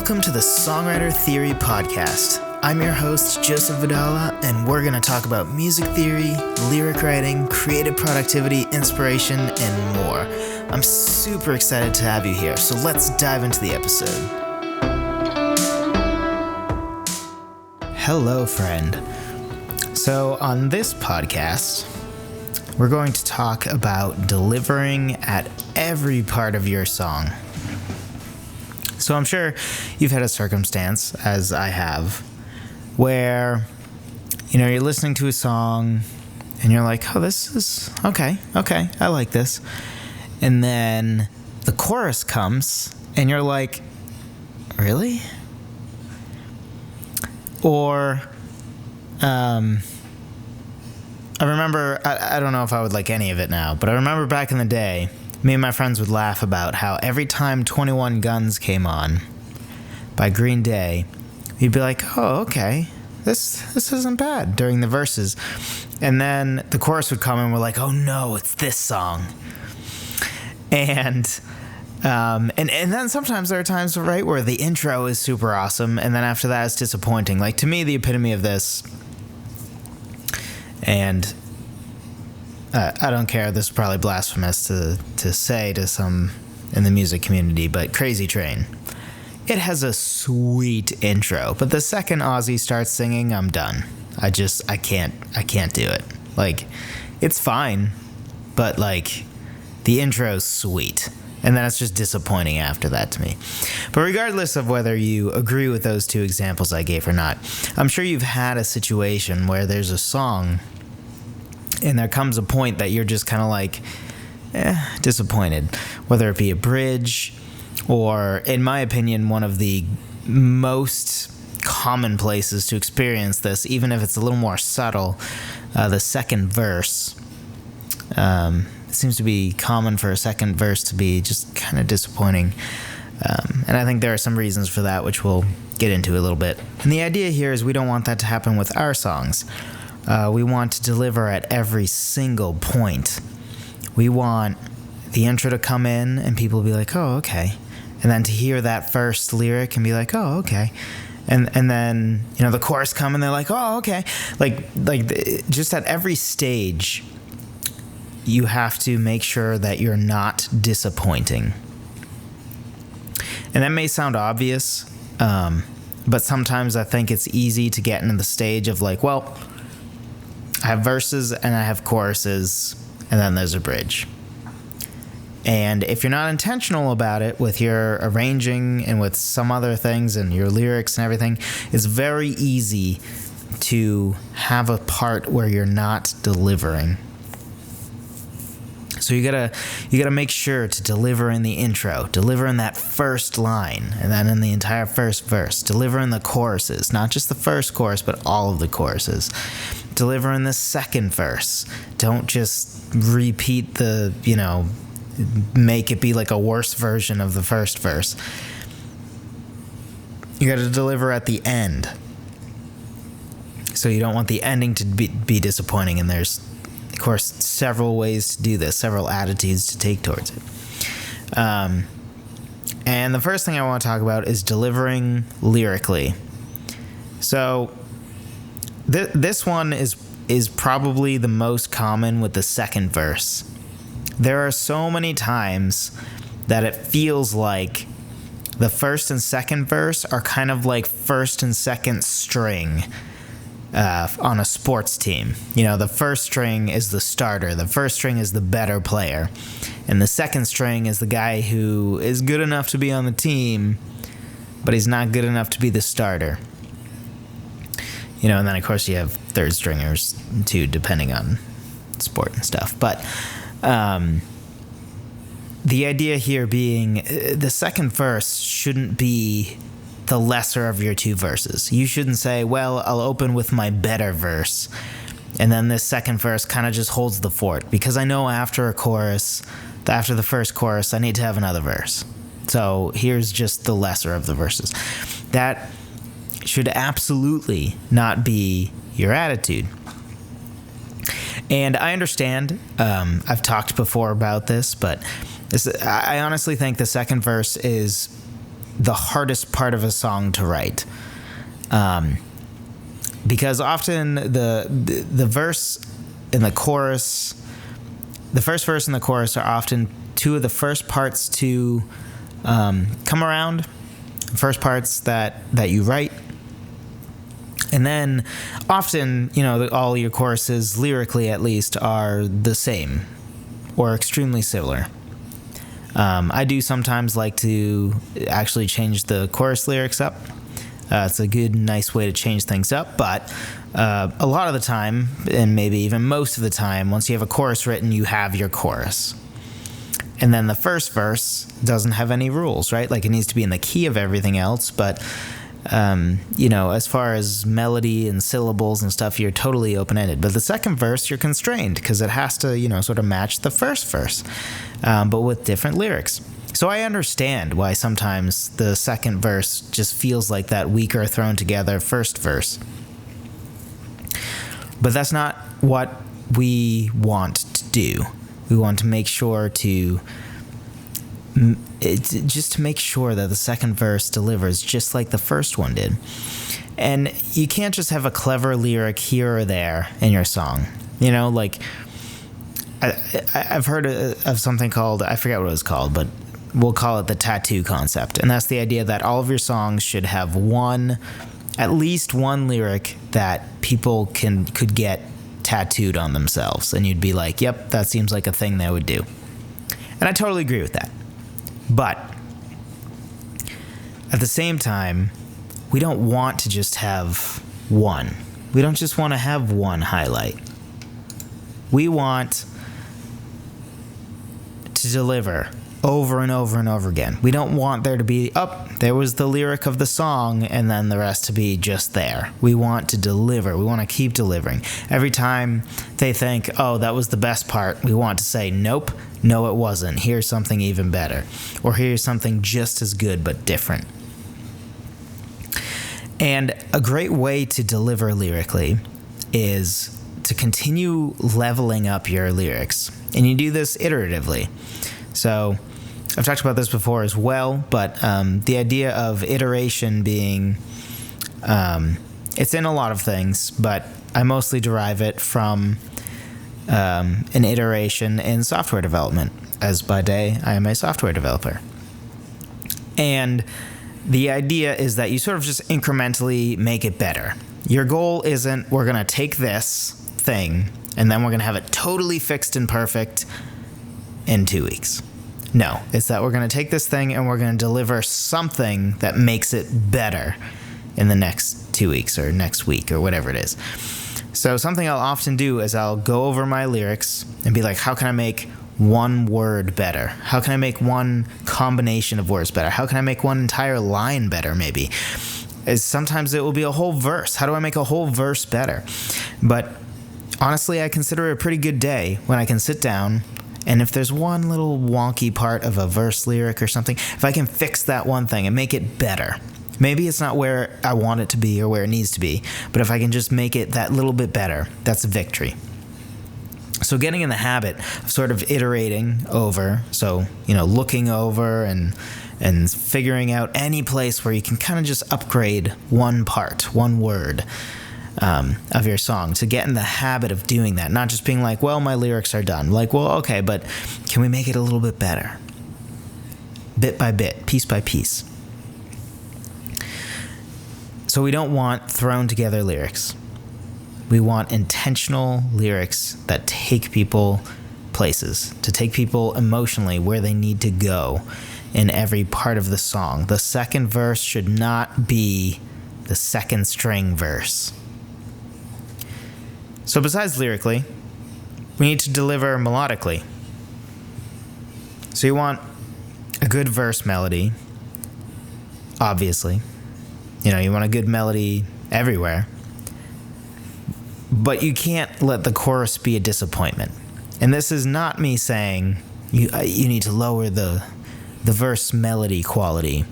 Welcome to the Songwriter Theory Podcast. I'm your host, Joseph Vidala, and we're going to talk about music theory, lyric writing, creative productivity, inspiration, and more. I'm super excited to have you here, so let's dive into the episode. Hello, friend. So on this podcast, we're going to talk about delivering at every part of your song. So I'm sure you've had a circumstance, as I have, where, you're listening to a song and you're like, oh, this is okay, I like this. And then the chorus comes and you're like, really? Or, I remember, I don't know if I would like any of it now, but I remember back in the day, me and my friends would laugh about how every time 21 Guns came on by Green Day, we'd be like, oh, okay, this isn't bad during the verses. And then the chorus would come and we're like, oh no, it's this song. And then sometimes there are times, right, where the intro is super awesome, and then after that it's disappointing. Like, to me, the epitome of this, and I don't care, this is probably blasphemous to say to some in the music community, but Crazy Train. It has a sweet intro, but the second Ozzy starts singing, I'm done. I can't do it. Like, it's fine, but like, the intro's sweet. And then it's just disappointing after that to me. But regardless of whether you agree with those two examples I gave or not, I'm sure you've had a situation where there's a song and there comes a point that you're just kind of like, disappointed. Whether it be a bridge or, in my opinion, one of the most common places to experience this, even if it's a little more subtle, the second verse. It seems to be common for a second verse to be just kind of disappointing. And I think there are some reasons for that, which we'll get into a little bit. And the idea here is we don't want that to happen with our songs. We want to deliver at every single point. We want the intro to come in and people will be like, oh, okay. And then to hear that first lyric and be like, oh, okay. And then, the chorus come and they're like, oh, okay. Just at every stage, you have to make sure that you're not disappointing. And that may sound obvious, but sometimes I think it's easy to get into the stage of like, well, I have verses and I have choruses, and then there's a bridge. And if you're not intentional about it with your arranging and with some other things and your lyrics and everything, it's very easy to have a part where you're not delivering. So you gotta make sure to deliver in the intro, deliver in that first line, and then in the entire first verse, deliver in the choruses, not just the first chorus, but all of the choruses. Deliver in the second verse. Don't just repeat make it be like a worse version of the first verse. You gotta deliver at the end. So you don't want the ending to be disappointing, and there's, of course, several ways to do this, several attitudes to take towards it. And the first thing I want to talk about is delivering lyrically. So this one is probably the most common with the second verse. There are so many times that it feels like the first and second verse are kind of like first and second string on a sports team. The first string is the starter. The first string is the better player. And the second string is the guy who is good enough to be on the team, but he's not good enough to be the starter. And then, of course, you have third stringers, too, depending on sport and stuff. But the idea here being the second verse shouldn't be the lesser of your two verses. You shouldn't say, well, I'll open with my better verse, and then this second verse kind of just holds the fort, because I know after the first chorus, I need to have another verse. So here's just the lesser of the verses. That should absolutely not be your attitude. And I understand, I've talked before about this, but I honestly think the second verse is the hardest part of a song to write. Because often the verse and the chorus, the first verse and the chorus are often two of the first parts to come around, first parts that you write. And then often, all your choruses, lyrically at least, are the same or extremely similar. I do sometimes like to actually change the chorus lyrics up. It's a good, nice way to change things up. But a lot of the time, and maybe even most of the time, once you have a chorus written, you have your chorus. And then the first verse doesn't have any rules, right? Like, it needs to be in the key of everything else. But, as far as melody and syllables and stuff, you're totally open-ended. But the second verse, you're constrained because it has to, sort of match the first verse, but with different lyrics. So I understand why sometimes the second verse just feels like that weaker thrown together first verse. But that's not what we want to do. We want to make sure to make sure that the second verse delivers just like the first one did. And you can't just have a clever lyric here or there in your song. Like I've heard of something called, I forget what it was called, but we'll call it the tattoo concept. And that's the idea that all of your songs should have at least one lyric that people could get tattooed on themselves. And you'd be like, yep, that seems like a thing they would do. And I totally agree with that. But at the same time, we don't want to just have one. We don't just want to have one highlight. We want to deliver over and over and over again. We don't want there to be, there was the lyric of the song and then the rest to be just there. We want to deliver. We want to keep delivering. Every time they think, that was the best part, we want to say, nope, no, it wasn't. Here's something even better. Or here's something just as good but different. And a great way to deliver lyrically is to continue leveling up your lyrics. And you do this iteratively. So I've talked about this before as well, but the idea of iteration being, it's in a lot of things, but I mostly derive it from an iteration in software development, as by day I am a software developer. And the idea is that you sort of just incrementally make it better. Your goal isn't, we're going to take this thing and then we're going to have it totally fixed and perfect in 2 weeks. No, it's that we're going to take this thing and we're going to deliver something that makes it better in the next 2 weeks or next week or whatever it is. So something I'll often do is I'll go over my lyrics and be like, how can I make one word better? How can I make one combination of words better? How can I make one entire line better, maybe? Sometimes it will be a whole verse. How do I make a whole verse better? But honestly, I consider it a pretty good day when I can sit down, and if there's one little wonky part of a verse lyric or something, if I can fix that one thing and make it better. Maybe it's not where I want it to be or where it needs to be, but if I can just make it that little bit better, that's a victory. So getting in the habit of sort of iterating over, so, looking over and figuring out any place where you can kind of just upgrade one part, one word of your song, to get in the habit of doing that, not just being like, well, my lyrics are done. Like, well, okay, but can we make it a little bit better? Bit by bit, piece by piece. So we don't want thrown together lyrics. We want intentional lyrics that take people places, to take people emotionally where they need to go in every part of the song. The second verse should not be the second string verse. So besides lyrically, we need to deliver melodically. So you want a good verse melody, obviously. You want a good melody everywhere. But you can't let the chorus be a disappointment. And this is not me saying you need to lower the verse melody quality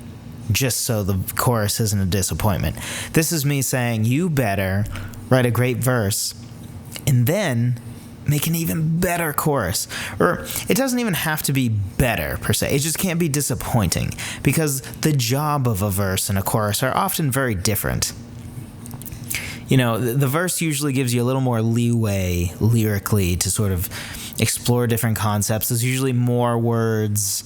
just so the chorus isn't a disappointment. This is me saying you better write a great verse and then make an even better chorus. Or it doesn't even have to be better per se. It just can't be disappointing, because the job of a verse and a chorus are often very different. You know, the verse usually gives you a little more leeway lyrically to sort of explore different concepts. There's usually more words.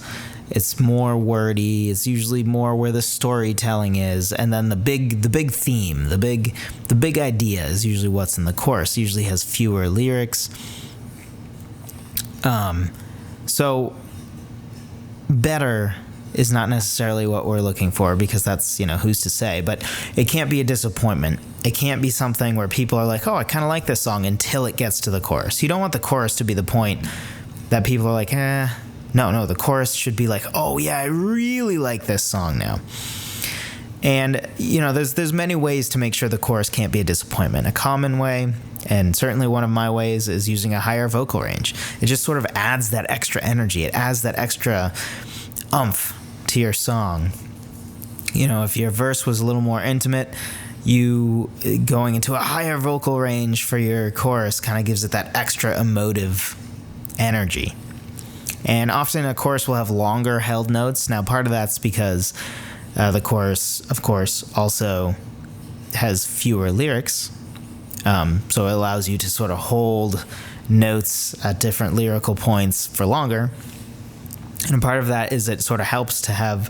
It's more wordy. It's usually more where the storytelling is, and then the big theme, the big idea is usually what's in the chorus. It usually has fewer lyrics. So better is not necessarily what we're looking for, because that's, you know, who's to say, but it can't be a disappointment. It can't be something where people are like, oh, I kind of like this song, until it gets to the chorus. You don't want the chorus to be the point that people are like, No, the chorus should be like, oh yeah, I really like this song now. And, you know, there's many ways to make sure the chorus can't be a disappointment. A common way, and certainly one of my ways, is using a higher vocal range. It just sort of adds that extra energy. It adds that extra oomph to your song. You know, if your verse was a little more intimate, you going into a higher vocal range for your chorus kind of gives it that extra emotive energy. And often a chorus will have longer held notes. Now, part of that's because the chorus, of course, also has fewer lyrics. So it allows you to sort of hold notes at different lyrical points for longer. And part of that is it sort of helps to have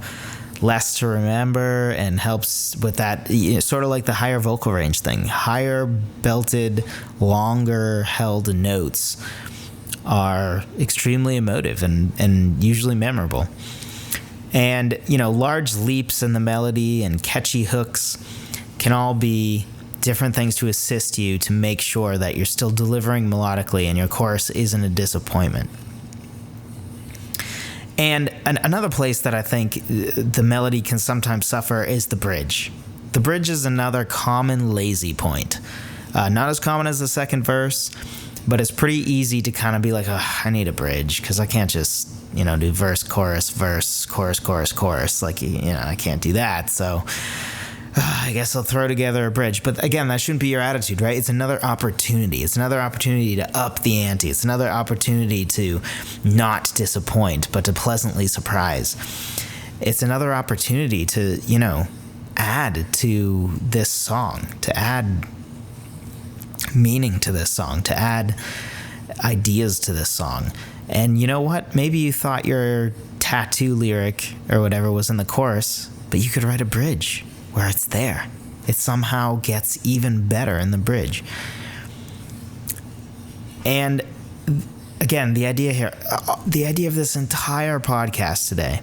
less to remember, and helps with that, you know, sort of like the higher vocal range thing. Higher belted, longer held notes are extremely emotive and usually memorable. And, you know, large leaps in the melody and catchy hooks can all be different things to assist you to make sure that you're still delivering melodically and your chorus isn't a disappointment. And another place that I think the melody can sometimes suffer is the bridge. The bridge is another common lazy point. Not as common as the second verse, but it's pretty easy to kind of be like, oh, I need a bridge, because I can't just, you know, do verse, chorus, chorus. Like, you know, I can't do that. So I guess I'll throw together a bridge. But again, that shouldn't be your attitude, right? It's another opportunity. It's another opportunity to up the ante. It's another opportunity to not disappoint, but to pleasantly surprise. It's another opportunity to, you know, add to this song, to add meaning to this song, to add ideas to this song. And you know what? Maybe you thought your tattoo lyric or whatever was in the chorus, but you could write a bridge where it's there. It somehow gets even better in the bridge. And again, the idea here, the idea of this entire podcast today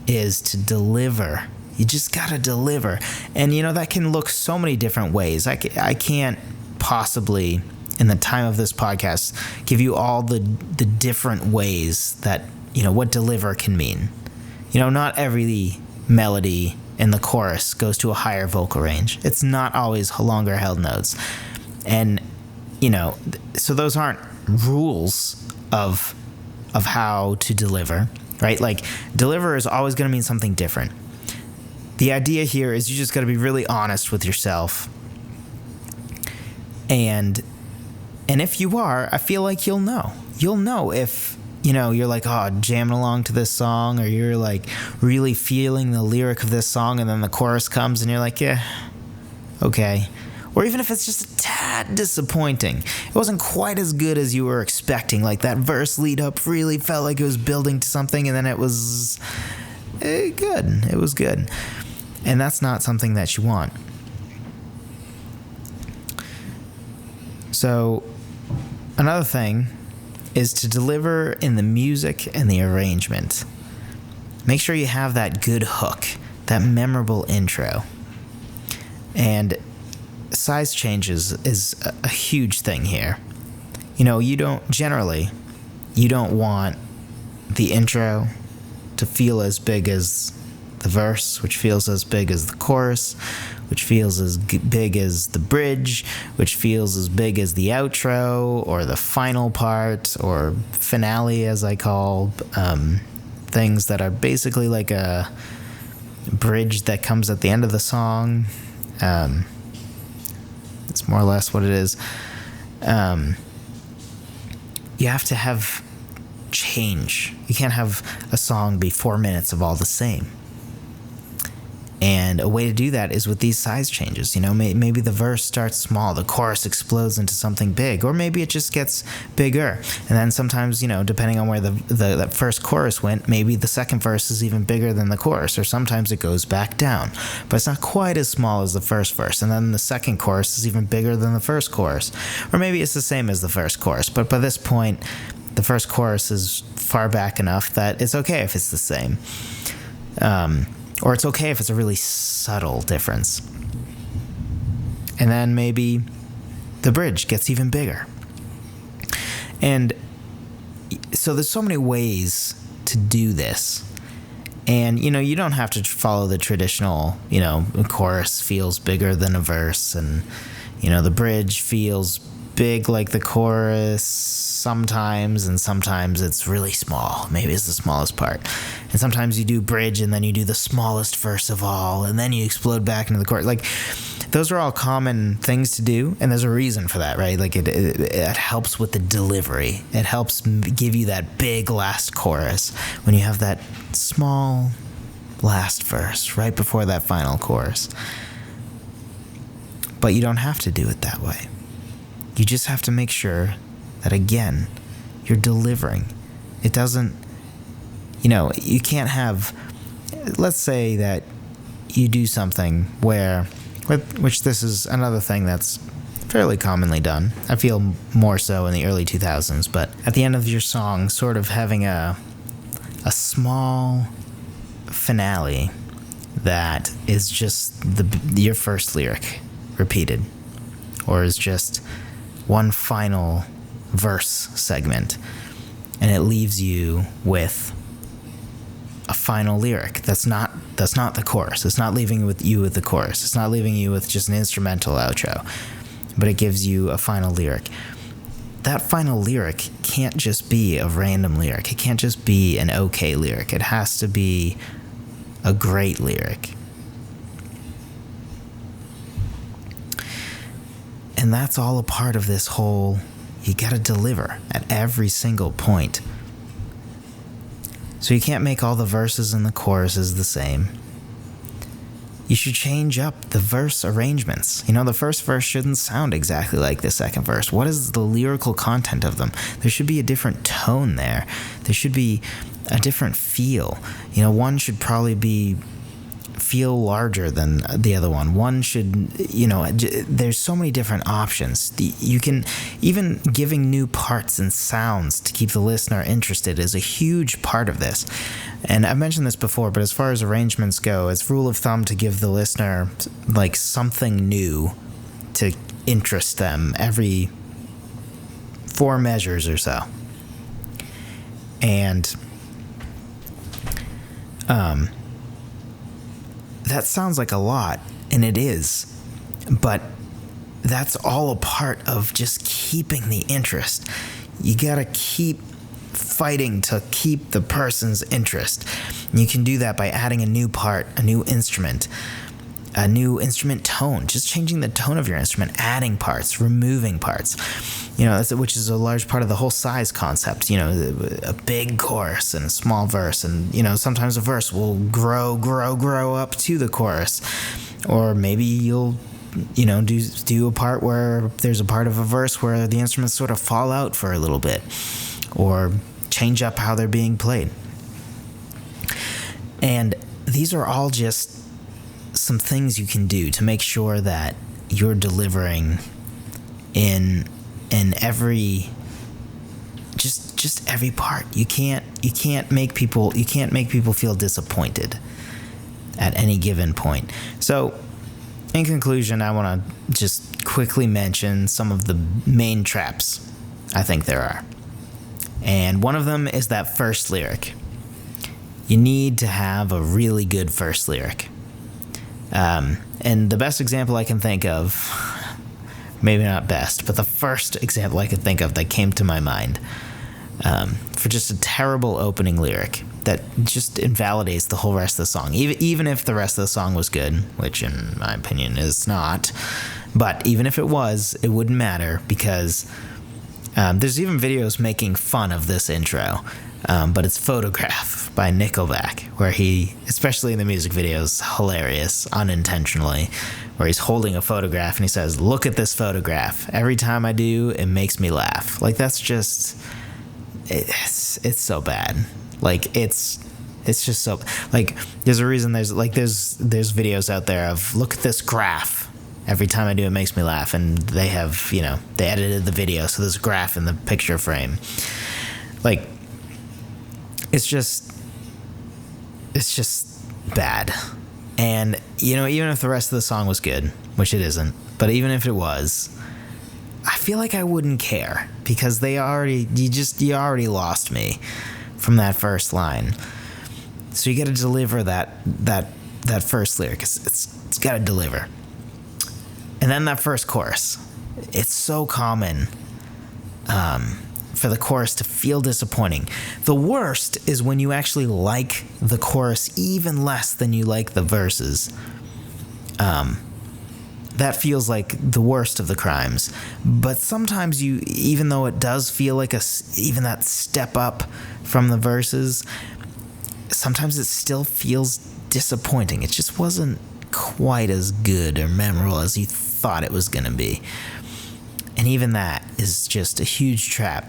is to deliver. You just gotta deliver. And you know, that can look so many different ways. I can't possibly, in the time of this podcast, give you all the different ways that, you know, what deliver can mean. You know, not every melody in the chorus goes to a higher vocal range. It's not always longer held notes. And, you know, so those aren't rules of how to deliver, right? Like, deliver is always going to mean something different. The idea here is you just got to be really honest with yourself. And if you are, I feel like you'll know. You'll know if, you know, you're like, oh, jamming along to this song, or you're like really feeling the lyric of this song, and then the chorus comes and you're like, yeah, okay. Or even if it's just a tad disappointing. It wasn't quite as good as you were expecting. Like, that verse lead up really felt like it was building to something, and then it was good. It was good. And that's not something that you want. So another thing is to deliver in the music and the arrangement. Make sure you have that good hook, that memorable intro. And size changes is a huge thing here. You know, you don't want the intro to feel as big as the verse, which feels as big as the chorus, which feels as big as the bridge, which feels as big as the outro or the final part or finale, as I call things that are basically like a bridge that comes at the end of the song. It's more or less what it is. you have to have change. You can't have a song be 4 minutes of all the same. And a way to do that is with these size changes. Maybe the verse starts small, the chorus explodes into something big, or maybe it just gets bigger. And then sometimes, depending on where that first chorus went, maybe the second verse is even bigger than the chorus, or sometimes it goes back down. But it's not quite as small as the first verse. And then the second chorus is even bigger than the first chorus. Or maybe it's the same as the first chorus, but by this point, the first chorus is far back enough that it's okay if it's the same. Or it's okay if it's a really subtle difference. And then maybe the bridge gets even bigger. And so there's so many ways to do this. And, you don't have to follow the traditional, a chorus feels bigger than a verse. And, the bridge feels big like the chorus sometimes, and sometimes it's really small. Maybe it's the smallest part. And sometimes you do bridge and then you do the smallest verse of all, and then you explode back into the chorus. Like, those are all common things to do, and there's a reason for that, right? Like, it helps with the delivery. It helps give you that big last chorus when you have that small last verse right before that final chorus. But you don't have to do it that way. You just have to make sure that, again, you're delivering. It doesn't, you can't have, let's say that you do something which this is another thing that's fairly commonly done. I feel more so in the early 2000s, but at the end of your song, sort of having a small finale that is just your first lyric repeated, or is just one final verse segment, and it leaves you with a final lyric that's not the chorus. It's not leaving you with the chorus. It's not leaving you with just an instrumental outro, but it gives you a final lyric. That final lyric can't just be a random lyric. It can't just be an okay lyric. It has to be a great lyric. And that's all a part of this whole, you gotta deliver at every single point. So you can't make all the verses and the choruses the same. You should change up the verse arrangements. The first verse shouldn't sound exactly like the second verse. What is the lyrical content of them? There should be a different tone there. There should be a different feel. One should probably feel larger than the other one. One should, there's so many different options. You can, even giving new parts and sounds to keep the listener interested is a huge part of this. And I've mentioned this before, but as far as arrangements go, it's rule of thumb to give the listener like something new to interest them every 4 measures or so. And that sounds like a lot, and it is, but that's all a part of just keeping the interest. You gotta keep fighting to keep the person's interest. And you can do that by adding a new part, a new instrument tone, just changing the tone of your instrument, adding parts, removing parts. Which is a large part of the whole size concept. A big chorus and a small verse, and sometimes a verse will grow up to the chorus, or maybe you'll do a part where there's a part of a verse where the instruments sort of fall out for a little bit, or change up how they're being played. And these are all just some things you can do to make sure that you're delivering in every just every part. You can't make people feel disappointed at any given point. So in conclusion, I want to just quickly mention some of the main traps I think there are. And one of them is that first lyric. You need to have a really good first lyric. And the best example I can think of, maybe not best, but the first example I could think of that came to my mind for just a terrible opening lyric that just invalidates the whole rest of the song, even if the rest of the song was good, which in my opinion is not. But even if it was, it wouldn't matter, because There's even videos making fun of this intro, but it's Photograph by Nickelback, where he, especially in the music videos, hilarious, unintentionally, where he's holding a photograph and he says, "Look at this photograph. Every time I do, it makes me laugh." Like, that's just, it's so bad. Like, it's just so, like, there's a reason there's videos out there of, "Look at this graph. Every time I do, it makes me laugh." And they have, they edited the video, so there's a graph in the picture frame. Like, it's just bad. And, even if the rest of the song was good, which it isn't, but even if it was, I feel like I wouldn't care, because you already lost me from that first line. So you got to deliver that first lyric. It's got to deliver. And then that first chorus. It's so common for the chorus to feel disappointing. The worst is when you actually like the chorus even less than you like the verses. That feels like the worst of the crimes. But sometimes even though it does feel like even that step up from the verses, sometimes it still feels disappointing. It just wasn't quite as good or memorable as you thought it was going to be. And even that is just a huge trap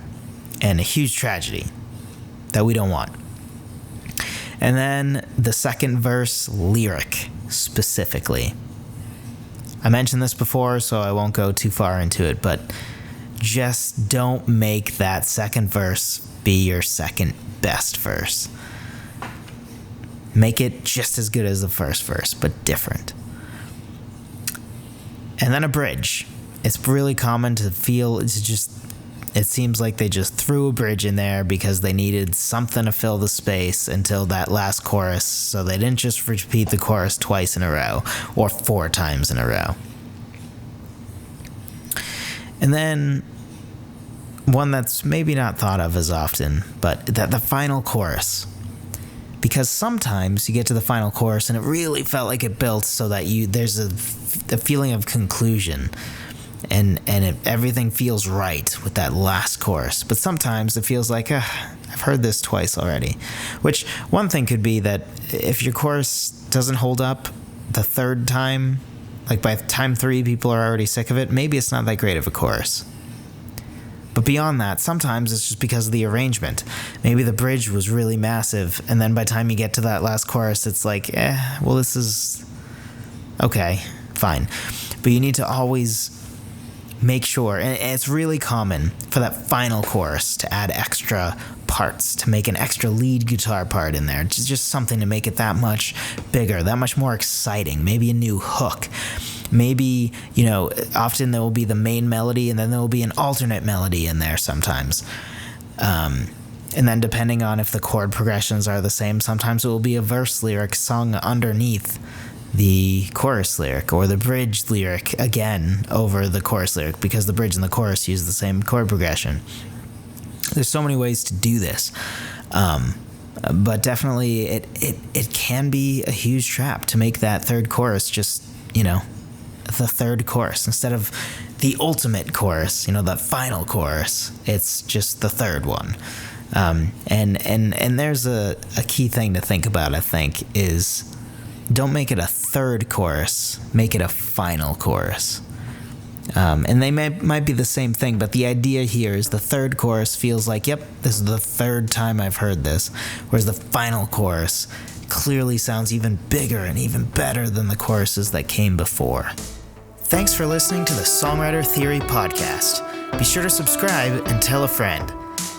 and a huge tragedy that we don't want. And then the second verse lyric specifically. I mentioned this before, so I won't go too far into it, but just don't make that second verse be your second best verse. Make it just as good as the first verse, but different. And then a bridge. It's really common to feel it seems like they just threw a bridge in there because they needed something to fill the space until that last chorus, so they didn't just repeat the chorus twice in a row or 4 times in a row. And then one that's maybe not thought of as often, but the final chorus. Because sometimes you get to the final chorus and it really felt like it built so that there's a feeling of conclusion, and everything feels right with that last chorus. But sometimes it feels like, I've heard this twice already. Which, one thing could be that if your chorus doesn't hold up the third time, like by time 3 people are already sick of it, maybe it's not that great of a chorus. But beyond that, sometimes it's just because of the arrangement. Maybe the bridge was really massive, and then by the time you get to that last chorus, it's like, well, this is okay, fine. But you need to always make sure, and it's really common for that final chorus to add extra parts, to make an extra lead guitar part in there. Just something to make it that much bigger, that much more exciting. Maybe a new hook. Maybe, often there will be the main melody and then there will be an alternate melody in there sometimes. And then depending on if the chord progressions are the same, sometimes it will be a verse lyric sung underneath the chorus lyric, or the bridge lyric again over the chorus lyric, because the bridge and the chorus use the same chord progression. There's so many ways to do this. But definitely it can be a huge trap to make that third chorus just, the third chorus instead of the ultimate chorus, the final chorus. It's just the third one. And there's a key thing to think about, I think, is don't make it a third chorus, make it a final chorus. And they might be the same thing, but the idea here is the third chorus feels like, yep, this is the third time I've heard this, whereas the final chorus clearly sounds even bigger and even better than the choruses that came before. Thanks for listening to the Songwriter Theory podcast. Be sure to subscribe and tell a friend.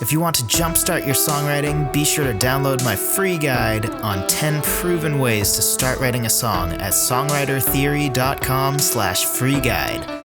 If you want to jumpstart your songwriting, be sure to download my free guide on 10 proven ways to start writing a song at songwritertheory.com/free guide.